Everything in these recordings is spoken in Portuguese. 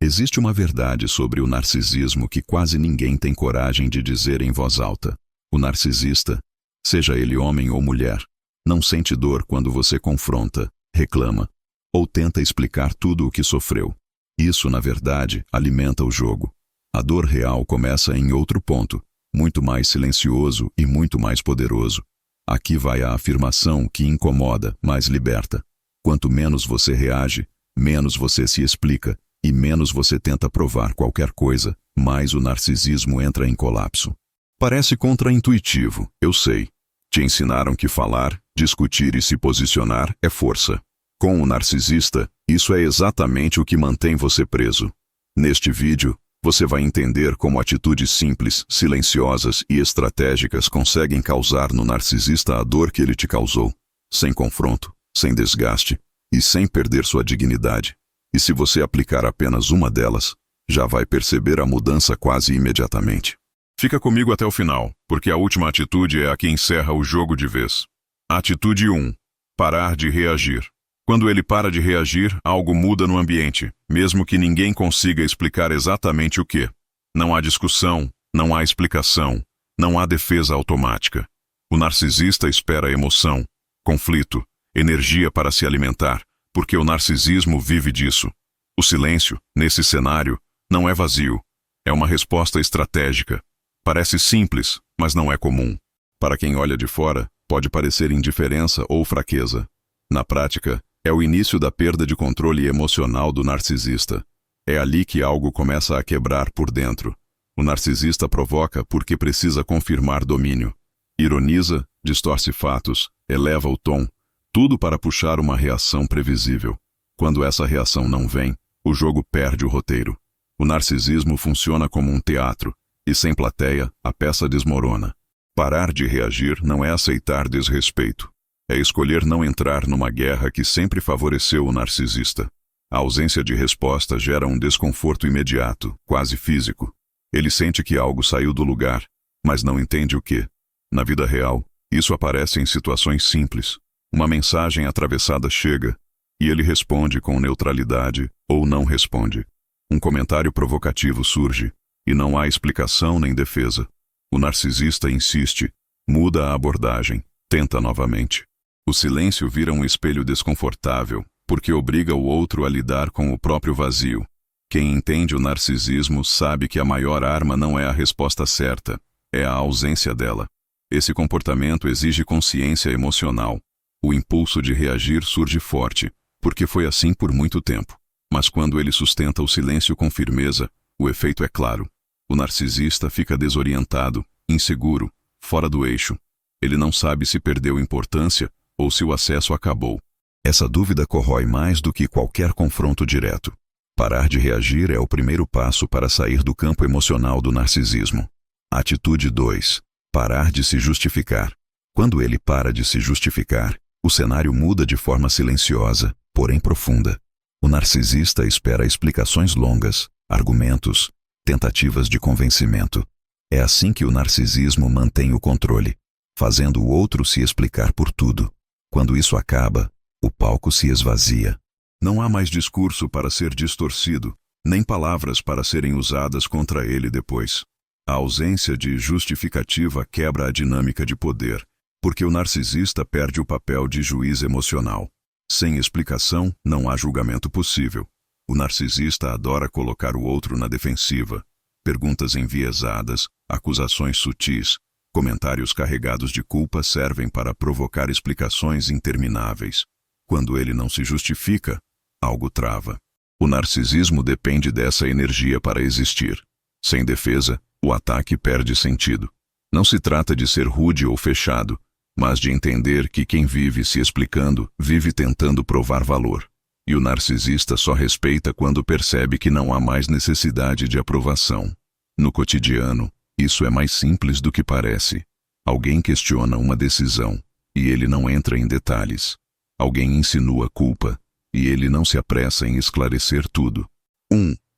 Existe uma verdade sobre o narcisismo que quase ninguém tem coragem de dizer em voz alta. O narcisista, seja ele homem ou mulher, não sente dor quando você confronta, reclama ou tenta explicar tudo o que sofreu. Isso, na verdade, alimenta o jogo. A dor real começa em outro ponto, muito mais silencioso e muito mais poderoso. Aqui vai a afirmação que incomoda, mas liberta. Quanto menos você reage, menos você se explica e menos você tenta provar qualquer coisa, mais o narcisismo entra em colapso. Parece contraintuitivo, eu sei. Te ensinaram que falar, discutir e se posicionar é força. Com o narcisista, isso é exatamente o que mantém você preso. Neste vídeo, você vai entender como atitudes simples, silenciosas e estratégicas conseguem causar no narcisista a dor que ele te causou, sem confronto, sem desgaste e sem perder sua dignidade. E se você aplicar apenas uma delas, já vai perceber a mudança quase imediatamente. Fica comigo até o final, porque a última atitude é a que encerra o jogo de vez. Atitude 1. Parar de reagir. Quando ele para de reagir, algo muda no ambiente, mesmo que ninguém consiga explicar exatamente o que. Não há discussão, não há explicação, não há defesa automática. O narcisista espera emoção, conflito, energia para se alimentar, porque o narcisismo vive disso. O silêncio, nesse cenário, não é vazio. É uma resposta estratégica. Parece simples, mas não é comum. Para quem olha de fora, pode parecer indiferença ou fraqueza. Na prática, é o início da perda de controle emocional do narcisista. É ali que algo começa a quebrar por dentro. O narcisista provoca porque precisa confirmar domínio. Ironiza, distorce fatos, eleva o tom, tudo para puxar uma reação previsível. Quando essa reação não vem, o jogo perde o roteiro. O narcisismo funciona como um teatro, e sem plateia, a peça desmorona. Parar de reagir não é aceitar desrespeito. É escolher não entrar numa guerra que sempre favoreceu o narcisista. A ausência de resposta gera um desconforto imediato, quase físico. Ele sente que algo saiu do lugar, mas não entende o que. Na vida real, isso aparece em situações simples. Uma mensagem atravessada chega, e ele responde com neutralidade ou não responde. Um comentário provocativo surge, e não há explicação nem defesa. O narcisista insiste, muda a abordagem, tenta novamente. O silêncio vira um espelho desconfortável, porque obriga o outro a lidar com o próprio vazio. Quem entende o narcisismo sabe que a maior arma não é a resposta certa, é a ausência dela. Esse comportamento exige consciência emocional. O impulso de reagir surge forte, porque foi assim por muito tempo. Mas quando ele sustenta o silêncio com firmeza, o efeito é claro. O narcisista fica desorientado, inseguro, fora do eixo. Ele não sabe se perdeu importância ou se o acesso acabou. Essa dúvida corrói mais do que qualquer confronto direto. Parar de reagir é o primeiro passo para sair do campo emocional do narcisismo. Atitude 2. Parar de se justificar. Quando ele para de se justificar, o cenário muda de forma silenciosa, porém profunda. O narcisista espera explicações longas, argumentos, tentativas de convencimento. É assim que o narcisismo mantém o controle, fazendo o outro se explicar por tudo. Quando isso acaba, o palco se esvazia. Não há mais discurso para ser distorcido, nem palavras para serem usadas contra ele depois. A ausência de justificativa quebra a dinâmica de poder, porque o narcisista perde o papel de juiz emocional. Sem explicação, não há julgamento possível. O narcisista adora colocar o outro na defensiva. Perguntas enviesadas, acusações sutis, comentários carregados de culpa servem para provocar explicações intermináveis. Quando ele não se justifica, algo trava. O narcisismo depende dessa energia para existir. Sem defesa, o ataque perde sentido. Não se trata de ser rude ou fechado, mas de entender que quem vive se explicando, vive tentando provar valor. E o narcisista só respeita quando percebe que não há mais necessidade de aprovação. No cotidiano, isso é mais simples do que parece. Alguém questiona uma decisão, e ele não entra em detalhes. Alguém insinua culpa, e ele não se apressa em esclarecer tudo.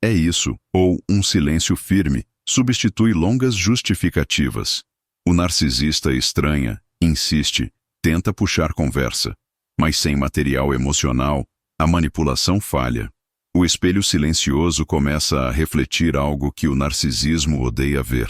É isso, ou um silêncio firme, substitui longas justificativas. O narcisista estranha, insiste, tenta puxar conversa, mas sem material emocional, a manipulação falha. O espelho silencioso começa a refletir algo que o narcisismo odeia ver: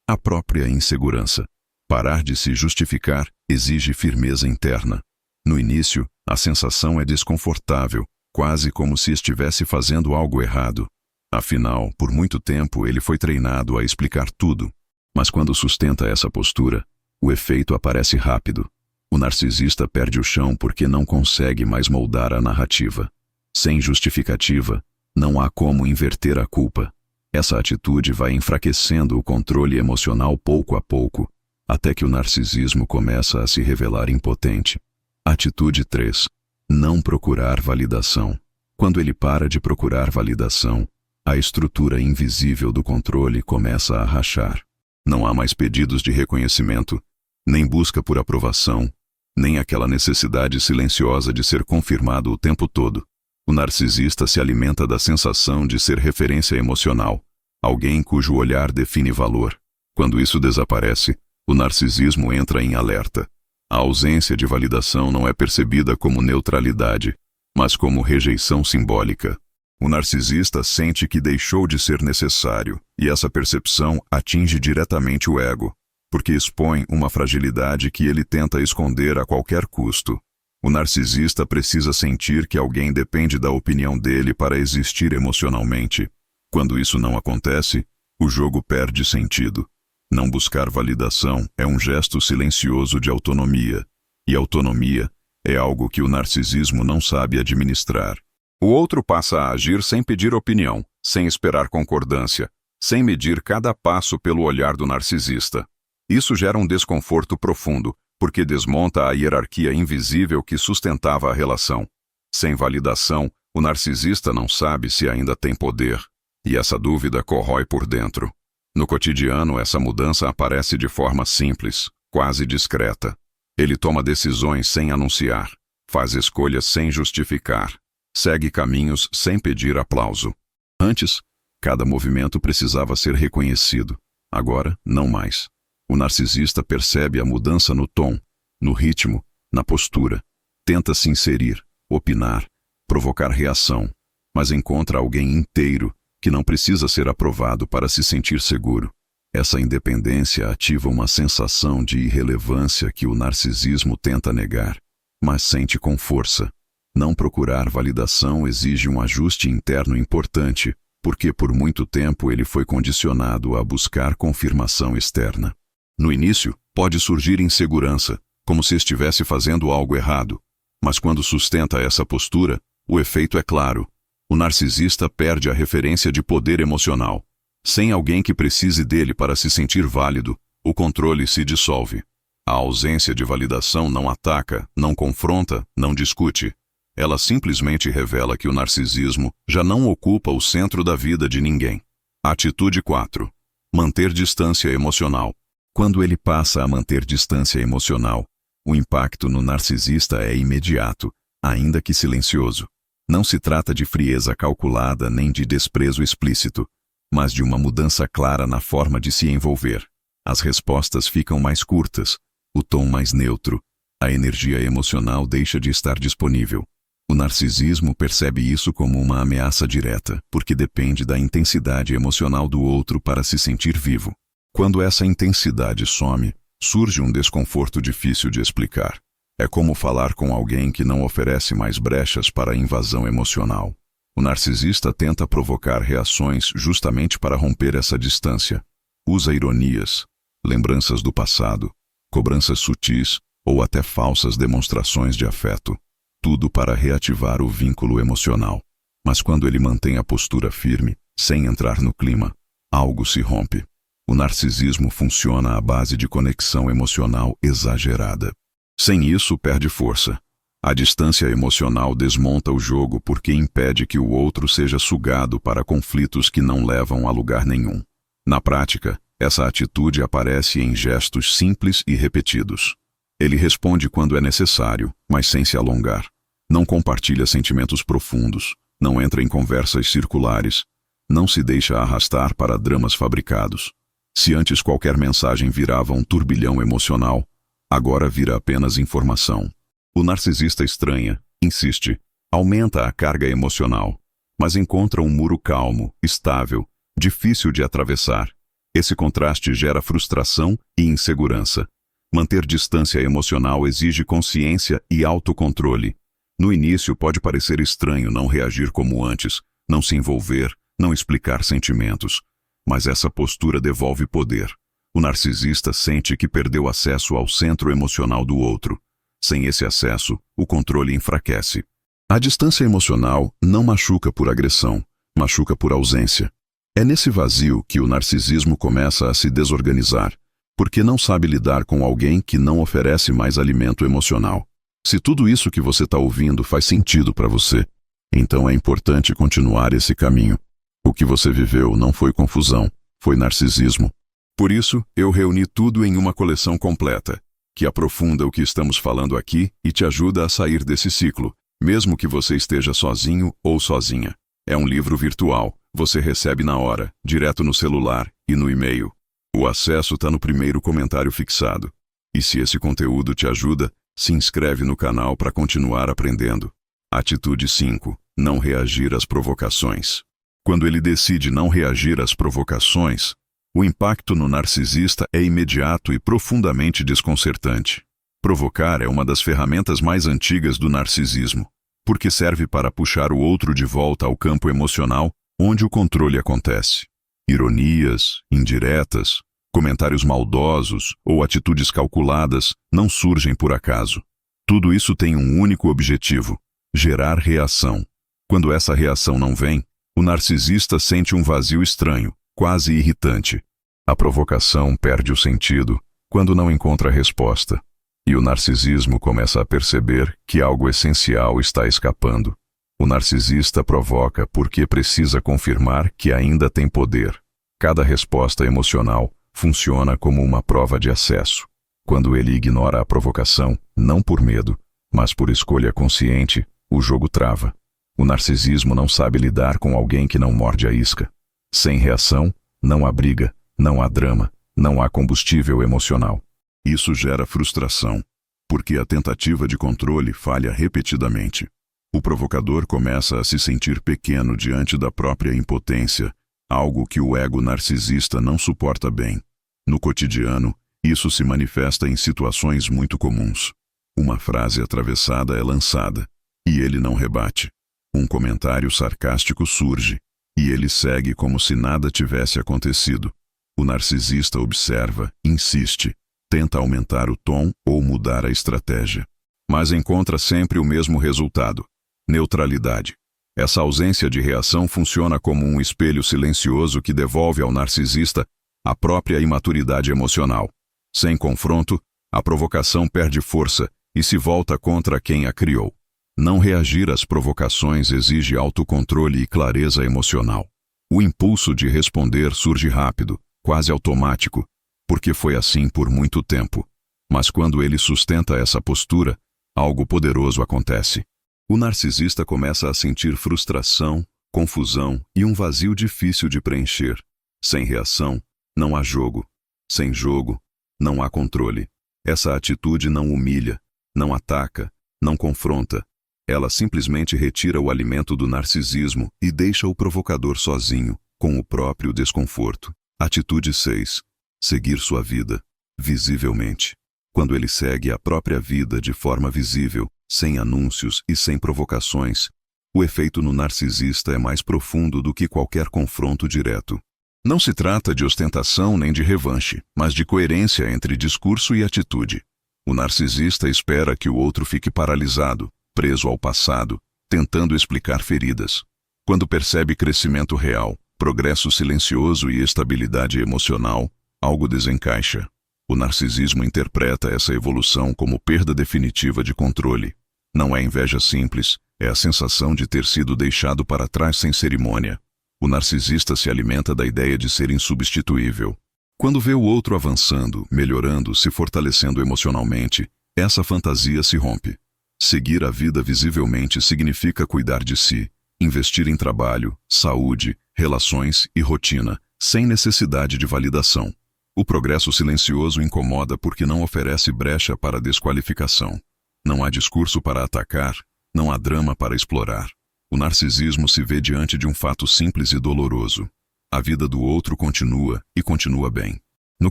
a própria insegurança. Parar de se justificar exige firmeza interna. No início, a sensação é desconfortável, quase como se estivesse fazendo algo errado. Afinal, por muito tempo ele foi treinado a explicar tudo. Mas quando sustenta essa postura, o efeito aparece rápido. O narcisista perde o chão porque não consegue mais moldar a narrativa. Sem justificativa, não há como inverter a culpa. Essa atitude vai enfraquecendo o controle emocional pouco a pouco, até que o narcisismo começa a se revelar impotente. Atitude 3. Não procurar validação. Quando ele para de procurar validação, a estrutura invisível do controle começa a rachar. Não há mais pedidos de reconhecimento, nem busca por aprovação, nem aquela necessidade silenciosa de ser confirmado o tempo todo. O narcisista se alimenta da sensação de ser referência emocional, alguém cujo olhar define valor. Quando isso desaparece, o narcisismo entra em alerta. A ausência de validação não é percebida como neutralidade, mas como rejeição simbólica. O narcisista sente que deixou de ser necessário, e essa percepção atinge diretamente o ego, porque expõe uma fragilidade que ele tenta esconder a qualquer custo. O narcisista precisa sentir que alguém depende da opinião dele para existir emocionalmente. Quando isso não acontece, o jogo perde sentido. Não buscar validação é um gesto silencioso de autonomia, e autonomia é algo que o narcisismo não sabe administrar. O outro passa a agir sem pedir opinião, sem esperar concordância, sem medir cada passo pelo olhar do narcisista. Isso gera um desconforto profundo, porque desmonta a hierarquia invisível que sustentava a relação. Sem validação, o narcisista não sabe se ainda tem poder, e essa dúvida corrói por dentro. No cotidiano, essa mudança aparece de forma simples, quase discreta. Ele toma decisões sem anunciar, faz escolhas sem justificar, segue caminhos sem pedir aplauso. Antes, cada movimento precisava ser reconhecido. Agora, não mais. O narcisista percebe a mudança no tom, no ritmo, na postura. Tenta se inserir, opinar, provocar reação, mas encontra alguém inteiro que não precisa ser aprovado para se sentir seguro. Essa independência ativa uma sensação de irrelevância que o narcisismo tenta negar, mas sente com força. Não procurar validação exige um ajuste interno importante, porque por muito tempo ele foi condicionado a buscar confirmação externa. No início, pode surgir insegurança, como se estivesse fazendo algo errado. Mas quando sustenta essa postura, o efeito é claro. O narcisista perde a referência de poder emocional. Sem alguém que precise dele para se sentir válido, o controle se dissolve. A ausência de validação não ataca, não confronta, não discute. Ela simplesmente revela que o narcisismo já não ocupa o centro da vida de ninguém. Atitude 4. Manter distância emocional. Quando ele passa a manter distância emocional, o impacto no narcisista é imediato, ainda que silencioso. Não se trata de frieza calculada nem de desprezo explícito, mas de uma mudança clara na forma de se envolver. As respostas ficam mais curtas, o tom mais neutro, a energia emocional deixa de estar disponível. O narcisismo percebe isso como uma ameaça direta, porque depende da intensidade emocional do outro para se sentir vivo. Quando essa intensidade some, surge um desconforto difícil de explicar. É como falar com alguém que não oferece mais brechas para a invasão emocional. O narcisista tenta provocar reações justamente para romper essa distância. Usa ironias, lembranças do passado, cobranças sutis ou até falsas demonstrações de afeto. Tudo para reativar o vínculo emocional. Mas quando ele mantém a postura firme, sem entrar no clima, algo se rompe. O narcisismo funciona à base de conexão emocional exagerada. Sem isso, perde força. A distância emocional desmonta o jogo porque impede que o outro seja sugado para conflitos que não levam a lugar nenhum. Na prática, essa atitude aparece em gestos simples e repetidos. Ele responde quando é necessário, mas sem se alongar. Não compartilha sentimentos profundos, não entra em conversas circulares, não se deixa arrastar para dramas fabricados. Se antes qualquer mensagem virava um turbilhão emocional, agora vira apenas informação. O narcisista estranha, insiste, aumenta a carga emocional. mas encontra um muro calmo, estável, difícil de atravessar. Esse contraste gera frustração e insegurança. Manter distância emocional exige consciência e autocontrole. No início pode parecer estranho não reagir como antes, não se envolver, não explicar sentimentos. Mas essa postura devolve poder. O narcisista sente que perdeu acesso ao centro emocional do outro. Sem esse acesso, o controle enfraquece. A distância emocional não machuca por agressão, machuca por ausência. É nesse vazio que o narcisismo começa a se desorganizar, porque não sabe lidar com alguém que não oferece mais alimento emocional. Se tudo isso que você está ouvindo faz sentido para você, então é importante continuar esse caminho. O que você viveu não foi confusão, foi narcisismo. Por isso, eu reuni tudo em uma coleção completa, que aprofunda o que estamos falando aqui e te ajuda a sair desse ciclo, mesmo que você esteja sozinho ou sozinha. É um livro virtual, você recebe na hora, direto no celular e no e-mail. O acesso está no primeiro comentário fixado. E se esse conteúdo te ajuda, se inscreve no canal para continuar aprendendo. Atitude 5. Não reagir às provocações. Quando ele decide não reagir às provocações, o impacto no narcisista é imediato e profundamente desconcertante. Provocar é uma das ferramentas mais antigas do narcisismo, porque serve para puxar o outro de volta ao campo emocional, onde o controle acontece. Ironias, indiretas, comentários maldosos ou atitudes calculadas não surgem por acaso. Tudo isso tem um único objetivo: gerar reação. Quando essa reação não vem, o narcisista sente um vazio estranho, quase irritante. A provocação perde o sentido quando não encontra resposta, e o narcisismo começa a perceber que algo essencial está escapando. O narcisista provoca porque precisa confirmar que ainda tem poder. Cada resposta emocional funciona como uma prova de acesso. Quando ele ignora a provocação, não por medo, mas por escolha consciente, o jogo trava. O narcisismo não sabe lidar com alguém que não morde a isca. Sem reação, não há briga, não há drama, não há combustível emocional. Isso gera frustração, porque a tentativa de controle falha repetidamente. O provocador começa a se sentir pequeno diante da própria impotência, algo que o ego narcisista não suporta bem. No cotidiano, isso se manifesta em situações muito comuns. Uma frase atravessada é lançada, e ele não rebate. Um comentário sarcástico surge, e ele segue como se nada tivesse acontecido. O narcisista observa, insiste, tenta aumentar o tom ou mudar a estratégia. Mas encontra sempre o mesmo resultado: neutralidade. Essa ausência de reação funciona como um espelho silencioso que devolve ao narcisista a própria imaturidade emocional. Sem confronto, a provocação perde força e se volta contra quem a criou. Não reagir às provocações exige autocontrole e clareza emocional. O impulso de responder surge rápido, quase automático, porque foi assim por muito tempo. Mas quando ele sustenta essa postura, algo poderoso acontece. O narcisista começa a sentir frustração, confusão e um vazio difícil de preencher. Sem reação, não há jogo. Sem jogo, não há controle. Essa atitude não humilha, não ataca, não confronta. Ela simplesmente retira o alimento do narcisismo e deixa o provocador sozinho, com o próprio desconforto. Atitude 6. Seguir sua vida, visivelmente. Quando ele segue a própria vida de forma visível, sem anúncios e sem provocações, o efeito no narcisista é mais profundo do que qualquer confronto direto. Não se trata de ostentação nem de revanche, mas de coerência entre discurso e atitude. O narcisista espera que o outro fique paralisado, preso ao passado, tentando explicar feridas. Quando percebe crescimento real, progresso silencioso e estabilidade emocional, algo desencaixa. O narcisismo interpreta essa evolução como perda definitiva de controle. Não é inveja simples, é a sensação de ter sido deixado para trás sem cerimônia. O narcisista se alimenta da ideia de ser insubstituível. Quando vê o outro avançando, melhorando, se fortalecendo emocionalmente, essa fantasia se rompe. Seguir a vida visivelmente significa cuidar de si, investir em trabalho, saúde, relações e rotina, sem necessidade de validação. O progresso silencioso incomoda porque não oferece brecha para desqualificação. Não há discurso para atacar, não há drama para explorar. O narcisismo se vê diante de um fato simples e doloroso. A vida do outro continua e continua bem. No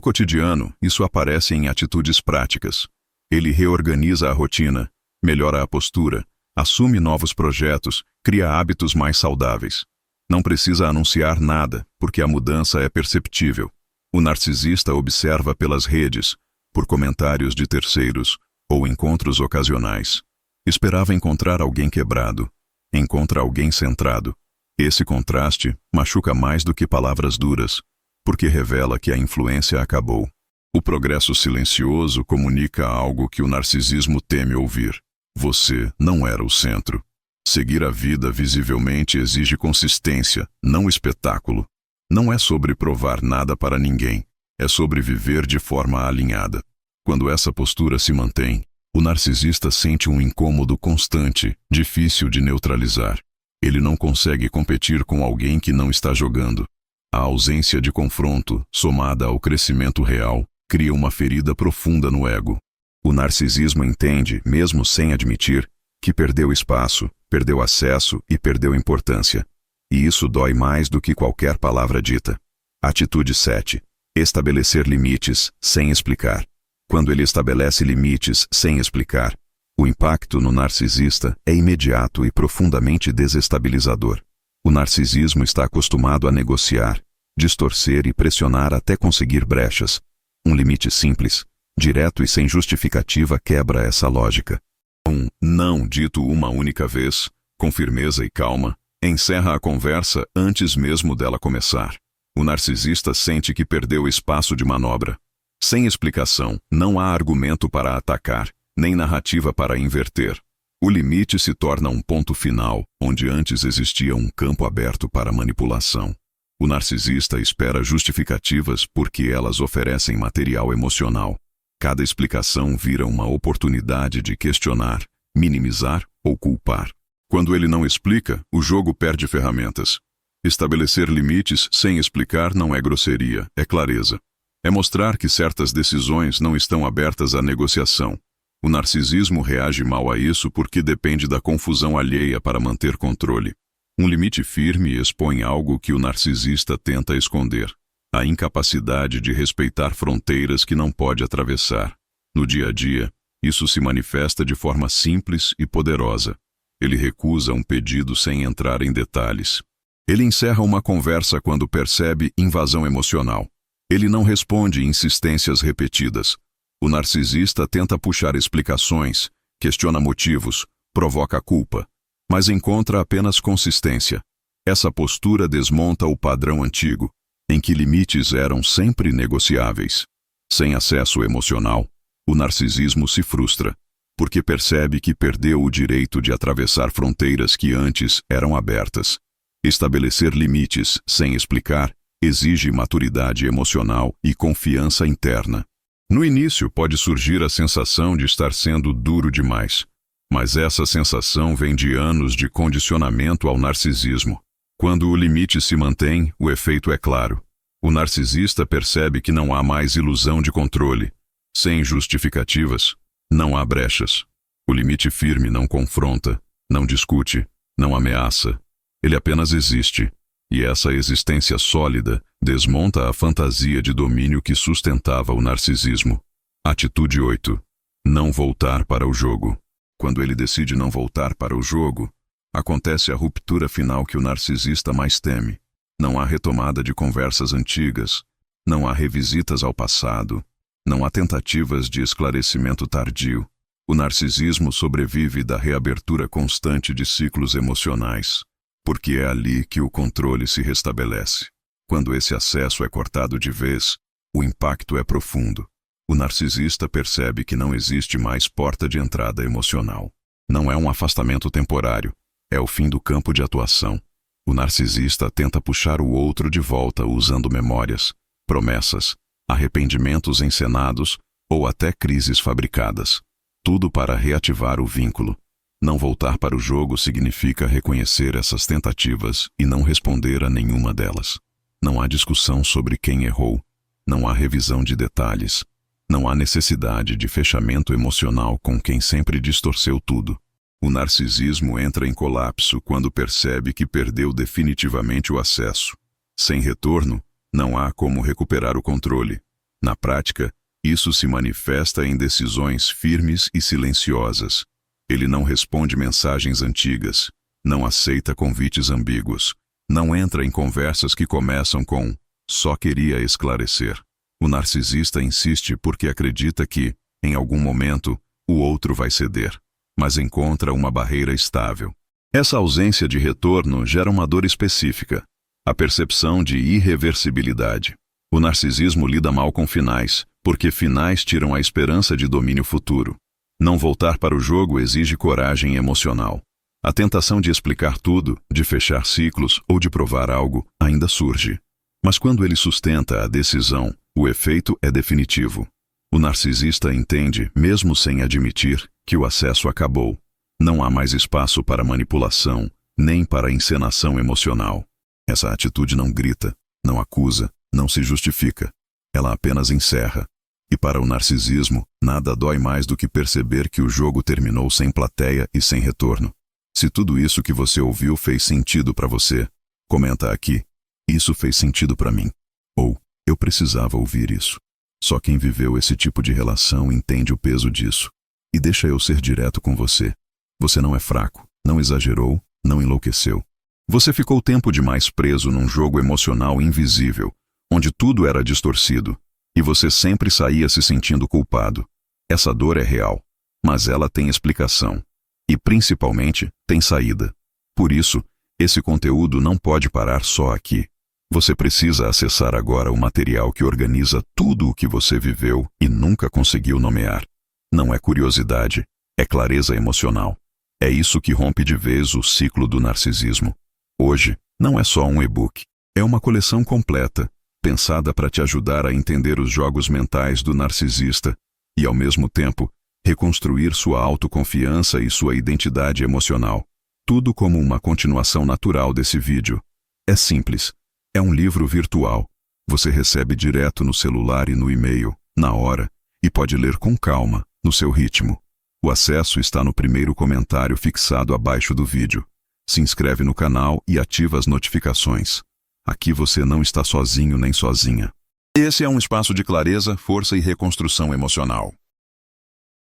cotidiano, isso aparece em atitudes práticas. Ele reorganiza a rotina, melhora a postura, assume novos projetos, cria hábitos mais saudáveis. Não precisa anunciar nada, porque a mudança é perceptível. O narcisista observa pelas redes, por comentários de terceiros ou encontros ocasionais. Esperava encontrar alguém quebrado. Encontra alguém centrado. Esse contraste machuca mais do que palavras duras, porque revela que a influência acabou. O progresso silencioso comunica algo que o narcisismo teme ouvir. Você não era o centro. Seguir a vida visivelmente exige consistência, não espetáculo. Não é sobre provar nada para ninguém, é sobre viver de forma alinhada. Quando essa postura se mantém, o narcisista sente um incômodo constante, difícil de neutralizar. Ele não consegue competir com alguém que não está jogando. A ausência de confronto, somada ao crescimento real, cria uma ferida profunda no ego. O narcisismo entende, mesmo sem admitir, que perdeu espaço, perdeu acesso e perdeu importância. E isso dói mais do que qualquer palavra dita. Atitude 7. Estabelecer limites sem explicar. Quando ele estabelece limites sem explicar, o impacto no narcisista é imediato e profundamente desestabilizador. O narcisismo está acostumado a negociar, distorcer e pressionar até conseguir brechas. Um limite simples, direto e sem justificativa quebra essa lógica. Um não dito uma única vez, com firmeza e calma, encerra a conversa antes mesmo dela começar. O narcisista sente que perdeu espaço de manobra. Sem explicação, não há argumento para atacar, nem narrativa para inverter. O limite se torna um ponto final, onde antes existia um campo aberto para manipulação. O narcisista espera justificativas porque elas oferecem material emocional. Cada explicação vira uma oportunidade de questionar, minimizar ou culpar. Quando ele não explica, o jogo perde ferramentas. Estabelecer limites sem explicar não é grosseria, é clareza. É mostrar que certas decisões não estão abertas à negociação. O narcisismo reage mal a isso porque depende da confusão alheia para manter controle. Um limite firme expõe algo que o narcisista tenta esconder: a incapacidade de respeitar fronteiras que não pode atravessar. No dia a dia, isso se manifesta de forma simples e poderosa. Ele recusa um pedido sem entrar em detalhes. Ele encerra uma conversa quando percebe invasão emocional. Ele não responde insistências repetidas. O narcisista tenta puxar explicações, questiona motivos, provoca culpa, mas encontra apenas consistência. Essa postura desmonta o padrão antigo, em que limites eram sempre negociáveis. Sem acesso emocional, o narcisismo se frustra, porque percebe que perdeu o direito de atravessar fronteiras que antes eram abertas. Estabelecer limites sem explicar exige maturidade emocional e confiança interna. No início pode surgir a sensação de estar sendo duro demais, mas essa sensação vem de anos de condicionamento ao narcisismo. Quando o limite se mantém, o efeito é claro. O narcisista percebe que não há mais ilusão de controle. Sem justificativas, não há brechas. O limite firme não confronta, não discute, não ameaça. Ele apenas existe. E essa existência sólida desmonta a fantasia de domínio que sustentava o narcisismo. Atitude 8. Não voltar para o jogo. Quando ele decide não voltar para o jogo, acontece a ruptura final que o narcisista mais teme. Não há retomada de conversas antigas, não há revisitas ao passado, não há tentativas de esclarecimento tardio. O narcisismo sobrevive da reabertura constante de ciclos emocionais, porque é ali que o controle se restabelece. Quando esse acesso é cortado de vez, o impacto é profundo. O narcisista percebe que não existe mais porta de entrada emocional. Não é um afastamento temporário, é o fim do campo de atuação. O narcisista tenta puxar o outro de volta usando memórias, promessas, arrependimentos encenados ou até crises fabricadas. Tudo para reativar o vínculo. Não voltar para o jogo significa reconhecer essas tentativas e não responder a nenhuma delas. Não há discussão sobre quem errou. Não há revisão de detalhes. Não há necessidade de fechamento emocional com quem sempre distorceu tudo. O narcisismo entra em colapso quando percebe que perdeu definitivamente o acesso. Sem retorno, não há como recuperar o controle. Na prática, isso se manifesta em decisões firmes e silenciosas. Ele não responde mensagens antigas, não aceita convites ambíguos, não entra em conversas que começam com "só queria esclarecer". O narcisista insiste porque acredita que, em algum momento, o outro vai ceder, mas encontra uma barreira estável. Essa ausência de retorno gera uma dor específica, a percepção de irreversibilidade. O narcisismo lida mal com finais, porque finais tiram a esperança de domínio futuro. Não voltar para o jogo exige coragem emocional. A tentação de explicar tudo, de fechar ciclos ou de provar algo ainda surge. Mas quando ele sustenta a decisão, o efeito é definitivo. O narcisista entende, mesmo sem admitir, que o acesso acabou. Não há mais espaço para manipulação, nem para encenação emocional. Essa atitude não grita, não acusa, não se justifica. Ela apenas encerra. E para o narcisismo, nada dói mais do que perceber que o jogo terminou sem plateia e sem retorno. Se tudo isso que você ouviu fez sentido para você, comenta aqui: "Isso fez sentido para mim." Ou "Eu precisava ouvir isso." Só quem viveu esse tipo de relação entende o peso disso. E deixa eu ser direto com você. Você não é fraco, não exagerou, não enlouqueceu. Você ficou tempo demais preso num jogo emocional invisível, onde tudo era distorcido, e você sempre saía se sentindo culpado. Essa dor é real, mas ela tem explicação. E, principalmente, tem saída. Por isso, esse conteúdo não pode parar só aqui. Você precisa acessar agora o material que organiza tudo o que você viveu e nunca conseguiu nomear. Não é curiosidade, é clareza emocional. É isso que rompe de vez o ciclo do narcisismo. Hoje, não é só um e-book. É uma coleção completa, pensada para te ajudar a entender os jogos mentais do narcisista e, ao mesmo tempo, reconstruir sua autoconfiança e sua identidade emocional. Tudo como uma continuação natural desse vídeo. É simples. É um livro virtual. Você recebe direto no celular e no e-mail, na hora, e pode ler com calma, no seu ritmo. O acesso está no primeiro comentário fixado abaixo do vídeo. Se inscreve no canal e ativa as notificações. Aqui você não está sozinho nem sozinha. Esse é um espaço de clareza, força e reconstrução emocional.